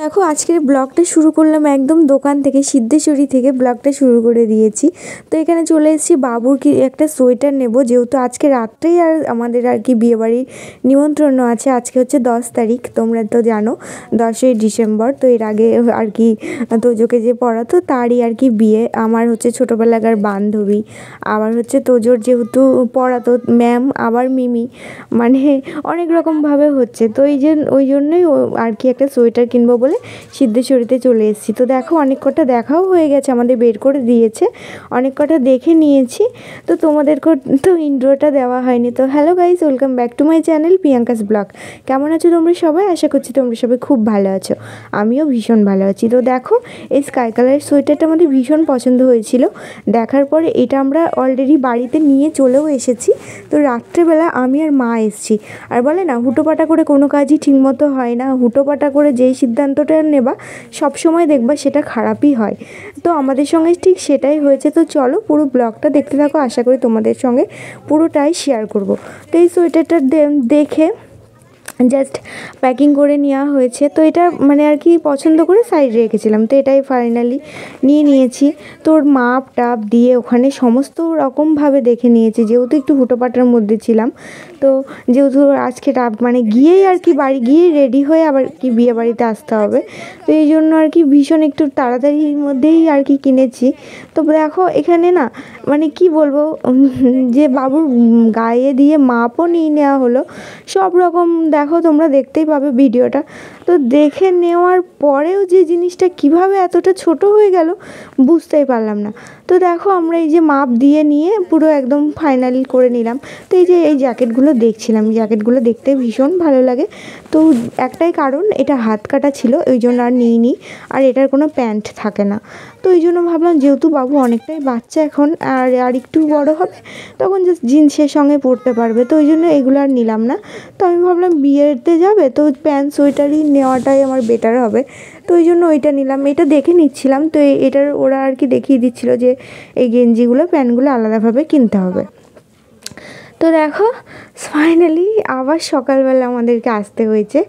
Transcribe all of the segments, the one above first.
দেখো আজকের ব্লগটা শুরু করলাম একদম দোকান থেকে, সিদ্ধেশ্বরী থেকে ব্লগটা শুরু করে দিয়েছি। তো এখানে চলে এসেছি বাবুর কি একটা সোয়েটার নেব, যেহেতু আজকে রাত্রেই আর আমাদের আর কি বিয়েবাড়ির নিমন্ত্রণ আছে। আজকে হচ্ছে 10 তারিখ, তোমরা তো জানো 10ই ডিসেম্বর। তো এর আগে আর কি তোজোকে যে পড়াতো তারই আর কি বিয়ে, আমার হচ্ছে ছোটোবেলাকার বান্ধবী, আবার হচ্ছে তোজোর যেহেতু পড়াতো ম্যাম, আবার মিমি, মানে অনেক রকমভাবে হচ্ছে। তো ওই জন্যই আর কি একটা সোয়েটার কিনবো বলে সিদ্ধেশ্বরীতে চলে এসেছি। তো দেখো অনেক কটা দেখাও হয়ে গেছে, আমাদের বের করে দিয়েছে, অনেক কটা দেখে নিয়েছি। তো তোমাদেরকে তো ইন্ট্রোটা দেওয়া হয়নি। তো hello guys, welcome back to my channel Priyanka's blog. কেমন আছো তোমরা সবাই? আশা করছি তোমরা সবাই খুব ভালো আছো, আমিও ভীষণ ভালো আছি। তো দেখো এই স্কাই কালারের সোয়েটারটা আমাদের ভীষণ পছন্দ হয়েছিল, দেখার পরে এটা আমরা অলরেডি বাড়িতে নিয়ে চলেও এসেছি। তো রাত্রেবেলা আমি আর মা এসেছি, আর বলে না হুটোপাটা করে কোনো কাজই ঠিকমতো হয় না, হুটোপাটা করে যেই সিদ্ধান্তটা নেবা সব সময় দেখবা সেটা খারাপই হয়। তো আমাদের সঙ্গে ঠিক সেটাই হয়েছে। তো চলো পুরো ব্লগটা দেখতে থাকো, আশা করি তোমাদের সঙ্গে পুরোটাই শেয়ার করব। তো এই সোয়েটারটা দেখে জাস্ট প্যাকিং করে নেওয়া হয়েছে। তো এটা মানে আর কি পছন্দ করে সাইডে রেখেছিলাম, তো এটাই ফাইনালি নিয়ে নিয়েছি। তোর মাপ টাপ দিয়ে ওখানে সমস্ত রকমভাবে দেখে নিয়েছি, যেহেতু একটু হুটোপাটার মধ্যে ছিলাম। তো যেহেতু আজকে মানে গিয়েই আর কি বাড়ি গিয়ে রেডি হয়ে আবার কি বিয়ে বাড়িতে আসতে হবে, তো এই জন্য আর কি ভীষণ একটু তাড়াতাড়ির মধ্যেই আর কি কিনেছি। তো দেখো এখানে না মানে কি বলবো, যে বাবুর গায়ে দিয়ে মাপও নিয়ে নেওয়া হলো, সব রকম দেখো তোমরা দেখতেই পাবে ভিডিওটা। তো দেখে নেওয়ার পরেও যে জিনিসটা কিভাবে এতটা ছোট হয়ে গেল বুঝতেই পারলাম না। তো দেখো আমরা এই যে মাপ দিয়ে নিয়ে পুরো একদম ফাইনালি করে নিলাম। তো এই যে এই জ্যাকেটগুলো দেখছিলাম, জ্যাকেটগুলো দেখতে ভীষণ ভালো লাগে। তো একটাই কারণ, এটা হাত কাটা ছিল ওই জন্য আর নিইনি, আর এটার কোনো প্যান্ট থাকে না। তো ওই জন্য ভাবলাম যেহেতু বাবু অনেকটাই বাচ্চা এখন, আর একটু বড় হবে তখন জাস্ট জিন্সের সঙ্গে পরতে পারবে, তো ওই জন্য এগুলো আর নিলাম না। তো আমি ভাবলাম বিয়েতে যাবে তো প্যান্ট সোয়েটারই নেওয়াটাই আমার বেটার হবে, তো ওই জন্য ওইটা নিলাম। এটা দেখে নিচ্ছিলাম, তো এটার ওরা আর কি দেখিয়ে দিচ্ছিলো যে এই গেঞ্জিগুলো প্যান্টগুলো আলাদাভাবে কিনতে হবে। তো দেখো ফাইনালি আবার সকালবেলা আমাদেরকে আসতে হয়েছে।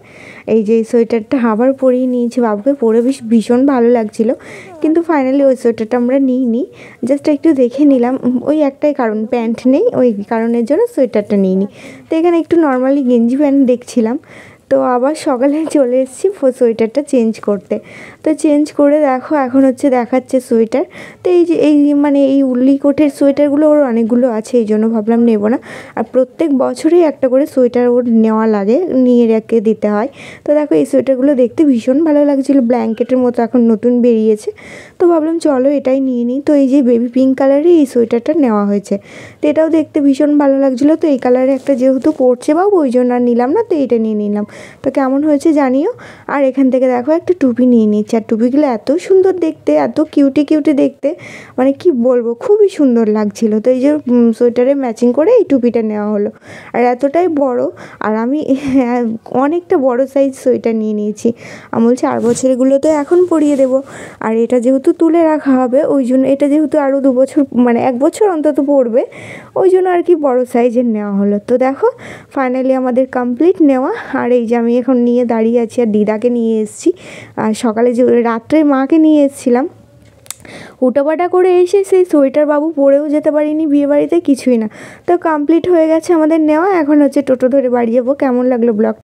এই যে এই সোয়েটারটা আবার পরিয়ে নিয়েছি বাবুকে, পরে ভীষণ ভালো লাগছিলো, কিন্তু ফাইনালি ওই সোয়েটারটা আমরা নিইনি, জাস্ট একটু দেখে নিলাম। ওই একটাই কারণ, প্যান্ট নেই, ওই কারণের জন্য সোয়েটারটা নিইনি। তো এখানে একটু নর্মালি গেঞ্জি প্যান্ট দেখছিলাম। তো আবার সকালে চলে এসেছি সোয়েটারটা চেঞ্জ করতে। তো চেঞ্জ করে দেখো এখন হচ্ছে দেখাচ্ছে সোয়েটার। তো এই যে মানে এই উল্লি কোটের সোয়েটারগুলো ওর অনেকগুলো আছে, এই জন্য ভাবলাম নেব না। আর প্রত্যেক বছরেই একটা করে সোয়েটার ওর নেওয়া লাগে, নিয়ে রেখে দিতে হয়। তো দেখো এই সোয়েটারগুলো দেখতে ভীষণ ভালো লাগছিলো, ব্ল্যাঙ্কেটের মতো এখন নতুন বেরিয়েছে। তো ভাবলাম চলো এটাই নিয়ে নিই। তো এই যে বেবি পিঙ্ক কালারের এই সোয়েটারটা নেওয়া হয়েছে, তো এটাও দেখতে ভীষণ ভালো লাগছিলো। তো এই কালারে একটা যেহেতু পরছে বাবু ওই জন্য আর নিলাম না, তো এইটা নিয়ে নিলাম। তো কেমন হয়েছে জানিও। আর এখান থেকে দেখো একটা টুপি নিয়ে নিচ্ছি, আর টুপিগুলো এত সুন্দর দেখতে, এত কিউটি কিউটি দেখতে, মানে কি বলবো, খুবই সুন্দর লাগছিল। তো এই যে সোয়েটারে ম্যাচিং করে এই টুপিটা নেওয়া হলো, আর এতটাই বড়, আর আমি অনেকটা বড় সাইজ সোয়েটার নিয়ে নিয়েছি। আমি বলছি 4 বছরেরগুলো তো এখন পরিয়ে দেবো, আর এটা যেহেতু তুলে রাখা হবে ওই জন্য, এটা যেহেতু আরও 2 বছর মানে 1 বছর অন্তত পড়বে, ওই জন্য আর কি বড় সাইজের নেওয়া হলো। তো দেখো ফাইনালি আমাদের কমপ্লিট নেওয়া। আর এই যে আমি এখন নিয়ে দাঁড়িয়ে আছি, আর দিদাকে নিয়ে এসেছি, আর সকালে যে রাত্রে মাকে নিয়ে এসেছিলাম। হুটোপাটা করে এসে সেই সোয়েটার বাবু পরেও যেতে পারিনি বিয়েবাড়িতে, কিছুই না। তো কমপ্লিট হয়ে গেছে আমাদের নেওয়া, এখন হচ্ছে টোটো ধরে বাড়ি যাবো। কেমন লাগলো ব্লগ?